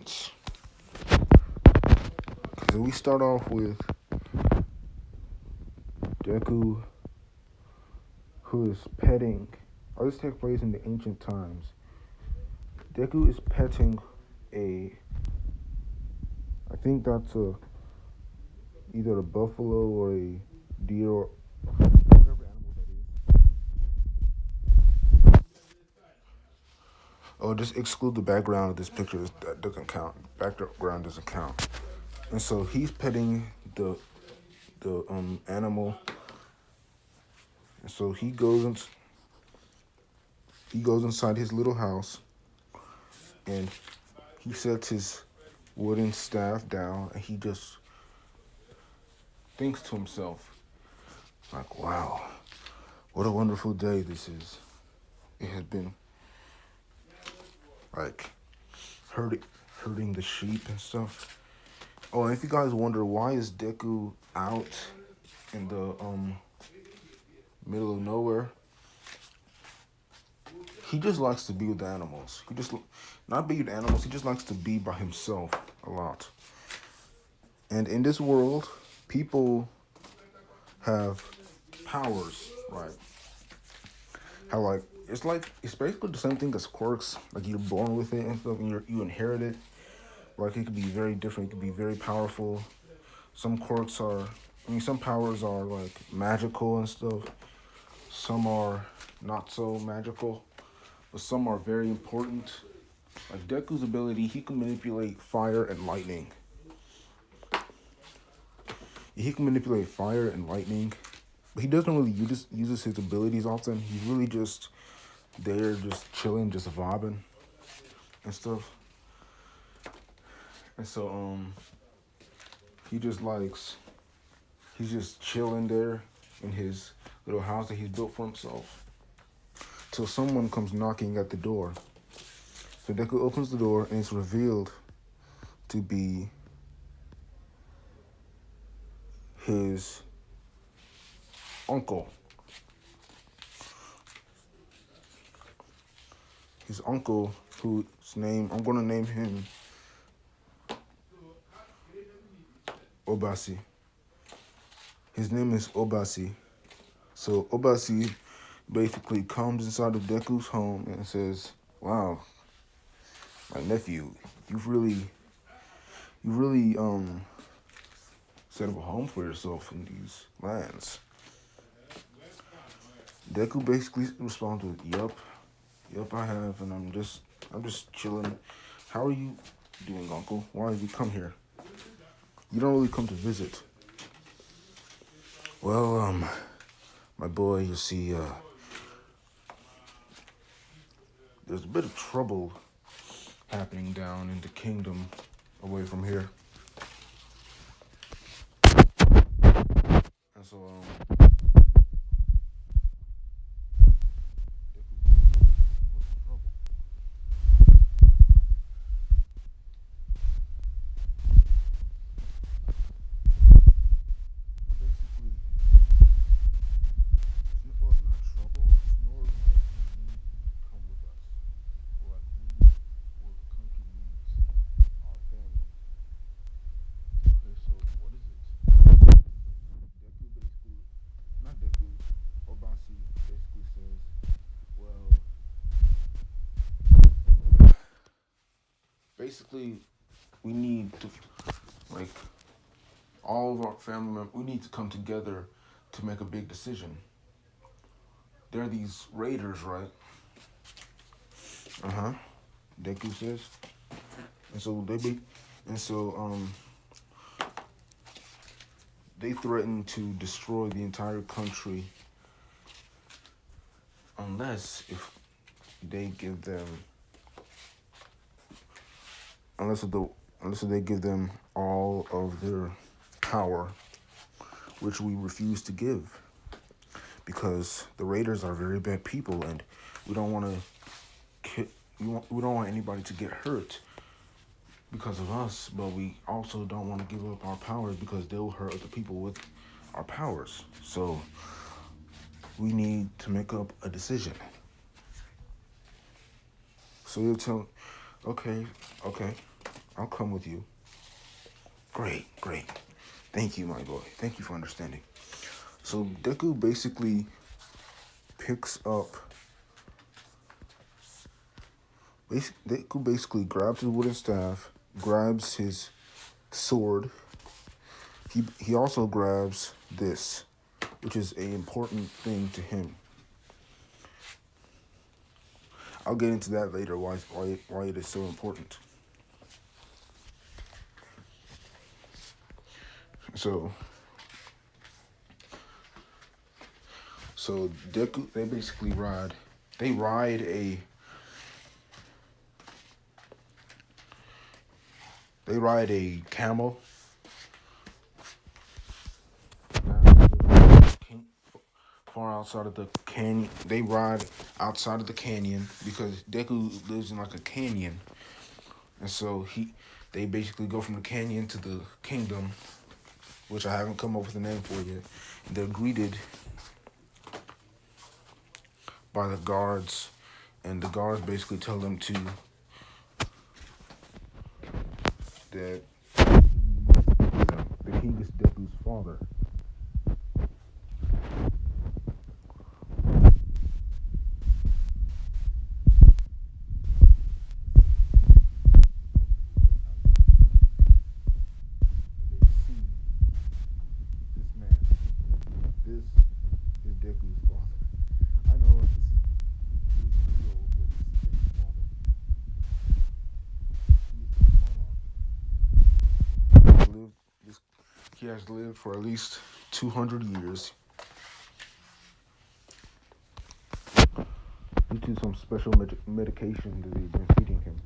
events. So we start off with Deku, who is petting. All this takes place in the ancient times. Deku is petting a. I think that's either a buffalo or a deer or whatever animal that is. Oh, just exclude the background of this picture. That doesn't count. Background doesn't count. And so he's petting the animal. And so he goes inside his little house, and he sets his wooden staff down, and he just thinks to himself, like, wow, what a wonderful day this is. It has been like herding the sheep and stuff. Oh, and if you guys wonder why is Deku out in the middle of nowhere, he just likes to be with the animals. He just not be with animals. He just likes to be by himself a lot. And in this world, people have powers, right? How it's basically the same thing as quirks. Like you're born with it and stuff, and you inherit it. Like it could be very different. It could be very powerful. Some quirks are, some powers are like magical and stuff. Some are not so magical, but some are very important. Like Deku's ability, he can manipulate fire and lightning. He can manipulate fire and lightning, but he doesn't really uses his abilities often. He's really just there, just chilling, just vibing and stuff. And so he's just chilling there in his little house that he's built for himself. Till someone comes knocking at the door. So Deku opens the door and it's revealed to be his uncle. His uncle, whose name, I'm going to name him Obasi. His name is Obasi. So Obasi basically comes inside of Deku's home and says, wow, my nephew, you really set up a home for yourself in these lands. Deku basically responds with, Yup, I have, and I'm just chilling. How are you doing, Uncle? Why have you come here? You don't really come to visit. Well, my boy, you see, there's a bit of trouble happening down in the kingdom away from here. And so, basically, we need to, like, all of our family members, we need to come together to make a big decision. There are these raiders, right? Deku says. And so they threaten to destroy the entire country unless if they give them unless if they give them all of their power, which we refuse to give, because the Raiders are very bad people, and we don't want to we don't want anybody to get hurt because of us, but we also don't want to give up our powers because they'll hurt other people with our powers. So we need to make up a decision. So you'll tell, okay. I'll come with you. Great, great. Thank you, my boy. Thank you for understanding. So Deku basically picks up. Deku basically grabs his wooden staff, grabs his sword. He also grabs this, which is an important thing to him. I'll get into that later. Why it is so important. So Deku, they basically ride. They ride a. They ride a camel. Far outside of the canyon. They ride outside of the canyon because Deku lives in like a canyon, and so they basically go from the canyon to the kingdom, which I haven't come up with a name for yet. They're greeted by the guards, and the guards basically tell them that the king is Deku's father. He has lived for at least 200 years due to some special medication that they've been feeding him.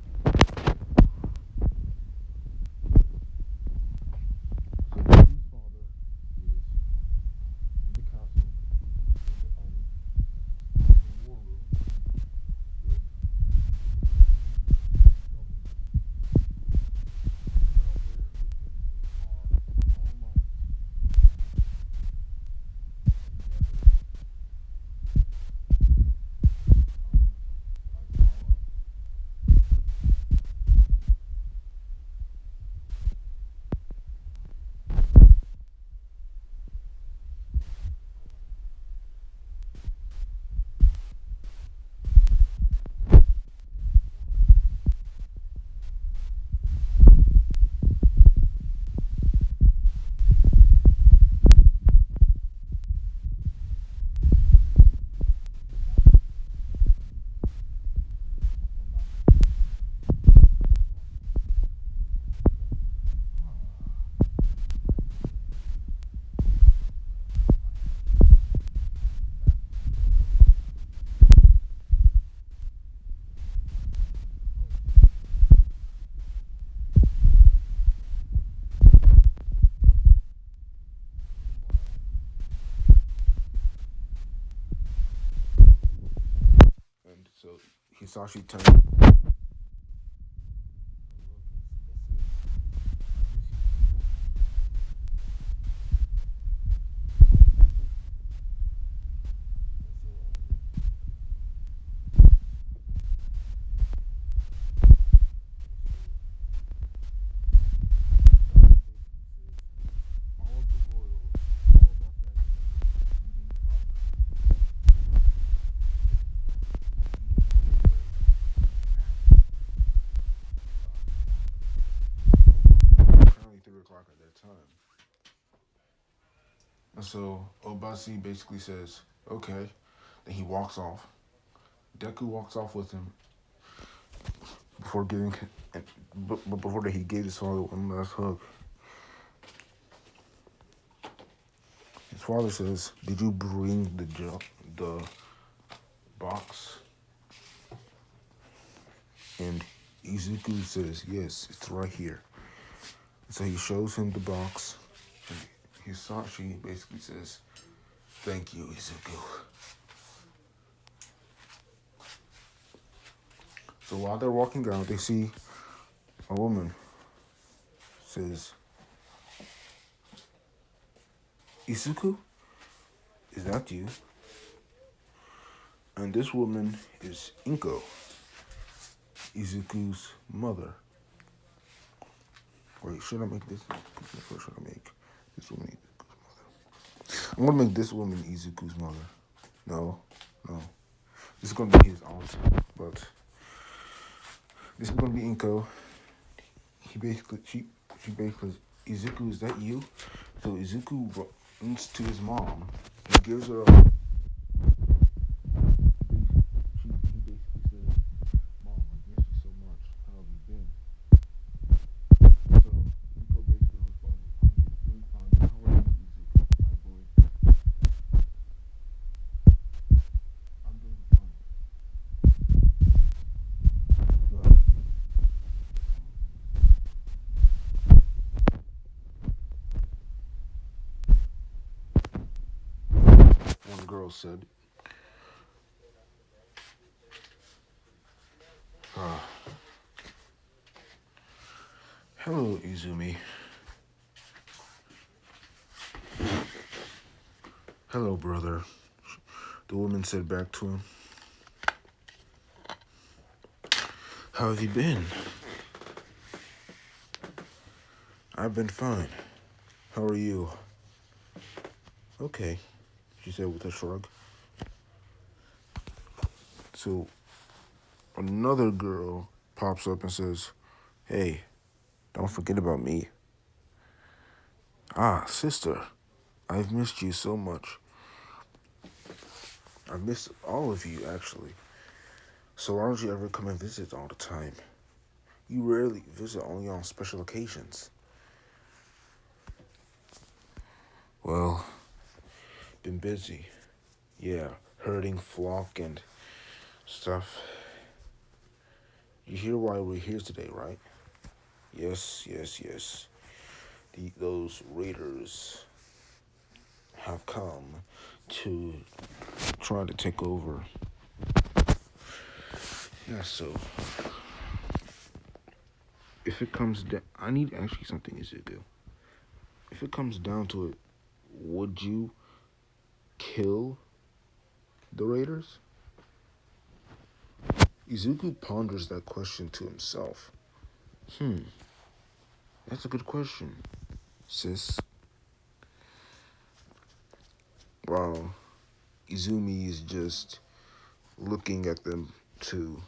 So Deku's father is in the castle, in the war room, with so Hisashi turned. Apparently 3 o'clock at that time. And so Obasi basically says, okay. Then he walks off. Deku walks off with him before giving, but before that he gave his father one last hug. His father says, "Did you bring the box?" And Izuku says, "Yes, it's right here." So he shows him the box. And Hisashi basically says, "Thank you, Izuku." So while they're walking out, they see a woman. Says, "Izuku, is that you?" And this woman is Inko, Izuku's mother. Wait, should I make this? Or should I make this woman Izuku's mother? I'm gonna make this woman Izuku's mother. No, no. This is gonna be his aunt, but this is gonna be Inko. She basically, Izuku, is that you? So Izuku runs to his mom and gives her a. He basically says, "Mom, I miss you so much. How have you been?" So Inko basically responds, "I'm doing fine. How are you, Izuku? My boy, I'm doing fine." Uh, One girl said, uh, "Hello, Izumi." "Hello, brother." The woman said back to him, "How have you been?" "I've been fine. How are you?" "Okay," she said with a shrug. So another girl pops up and says, "Hey, don't forget about me." "Ah, sister, I've missed you so much. I've missed all of you, actually. So why don't you ever come and visit all the time? You rarely visit, only on special occasions." "Well, been busy. Yeah, herding flock and stuff. You hear why we're here today, right?" "Yes, yes, yes. Those raiders have come to try to take over." "Yeah, so if it comes down, I need to ask you something, Izuku. If it comes down to it, would you kill the raiders?" Izuku ponders that question to himself. That's a good question, sis. While Izumi is just looking at them too,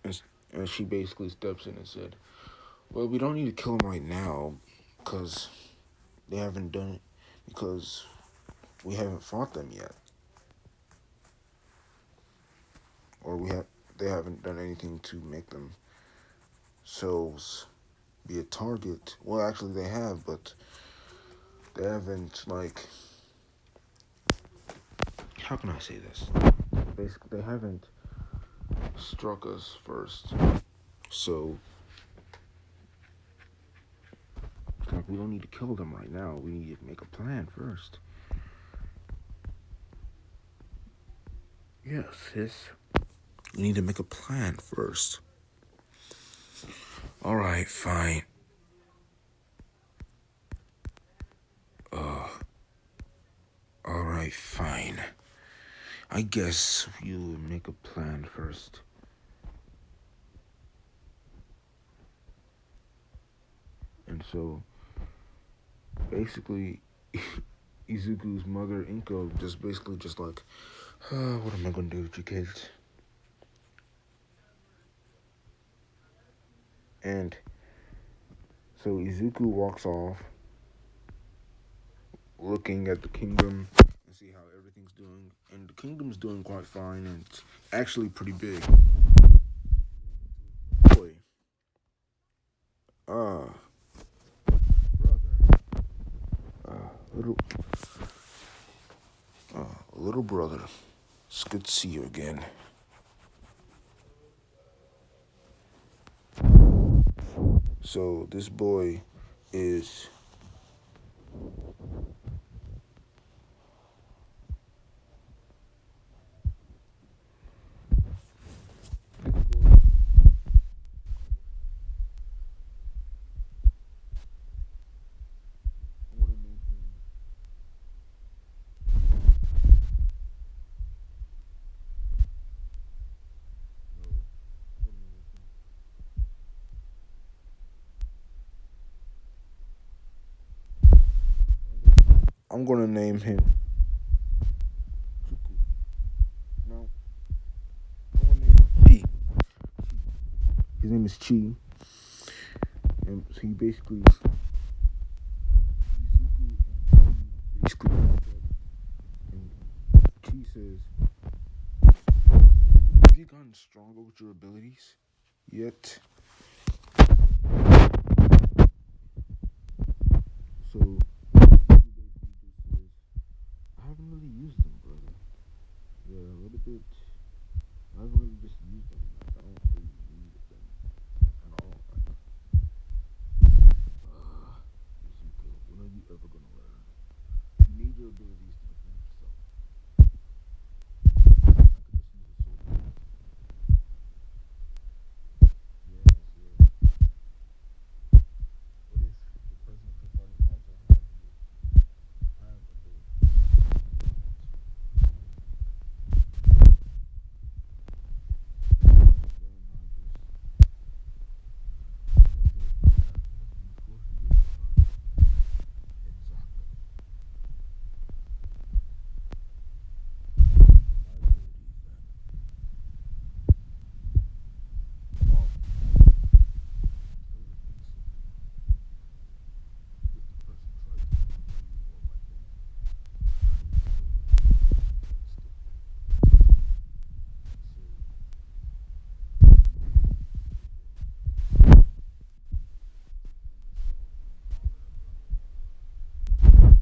and she basically steps in and said, "Well, we don't need to kill them right now, because they haven't done it, because we haven't fought them yet, or they haven't done anything to make themselves be a target. Well, actually, they have, but they haven't, like, how can I say this? Basically, they haven't struck us first. So, like, we don't need to kill them right now. We need to make a plan first." "Yes, sis. We need to make a plan first." "All right, fine. All right, fine. I guess you make a plan first." And so, basically, Izuku's mother, Inko, just like, what am I gonna do with you kids? And so Izuku walks off, looking at the kingdom and see how everything's doing. And the kingdom's doing quite fine, and it's actually pretty big. Boy, uh, brother, little, little brother, it's good to see you again. So this boy is I'm gonna name him Zuku. Now I'm gonna name him Chi. His name is Chi, and so he basically Izuku and Chi basically and Chi says, "Have you gotten stronger with your abilities yet?" So Izuku basically just says, "I haven't really used them, brother. Yeah, a little bit. I haven't really just used them. Like, I don't really need them at all. Like, Izuku, when are you ever gonna learn? You need your abilities to defend yourself. I could just use a sword. Yes, yes. What if the person that you're fighting also have ability? Then I guess you have to be forced to use them. Exactly. My abilities then. All if the person tries to harm you or my family, I will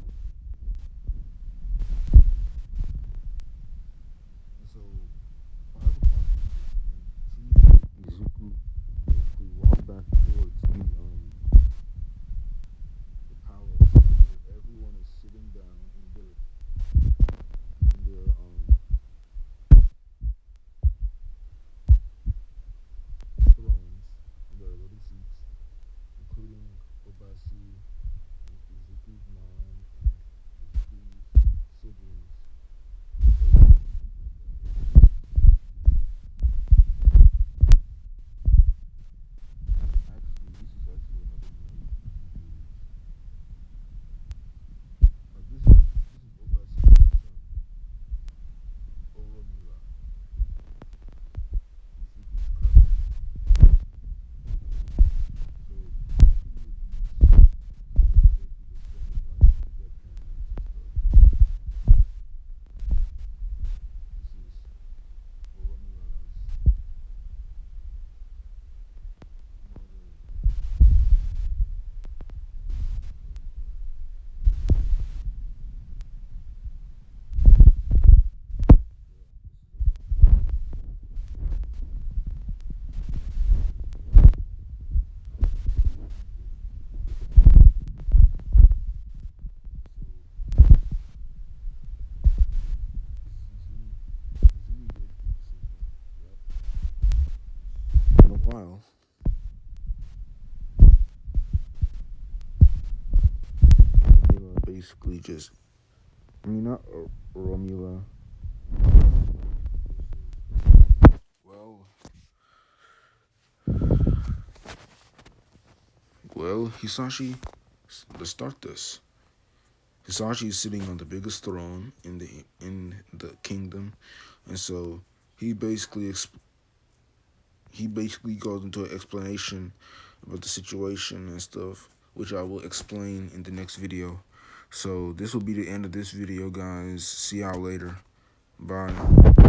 kill them instantly. So so 5 o'clock and Izuku basically walked back towards the palace where everyone is sitting down in their thrones, in their little seats, including Obasi and Izuku's mom and Izuku's siblings. Actually, this is actually another name Izuku like this is Obasi's son, Oromura, Izuku's cousin. So all three of these basically spend his life with their parents and stuff. This is Oromura's mother. In a while, Romula basically just, I mean, not Romula. Well, Hisashi, let's start this. Hisashi is sitting on the biggest throne in the kingdom, and so he basically he basically goes into an explanation about the situation and stuff, which I will explain in the next video. So this will be the end of this video, guys. See y'all later. Bye.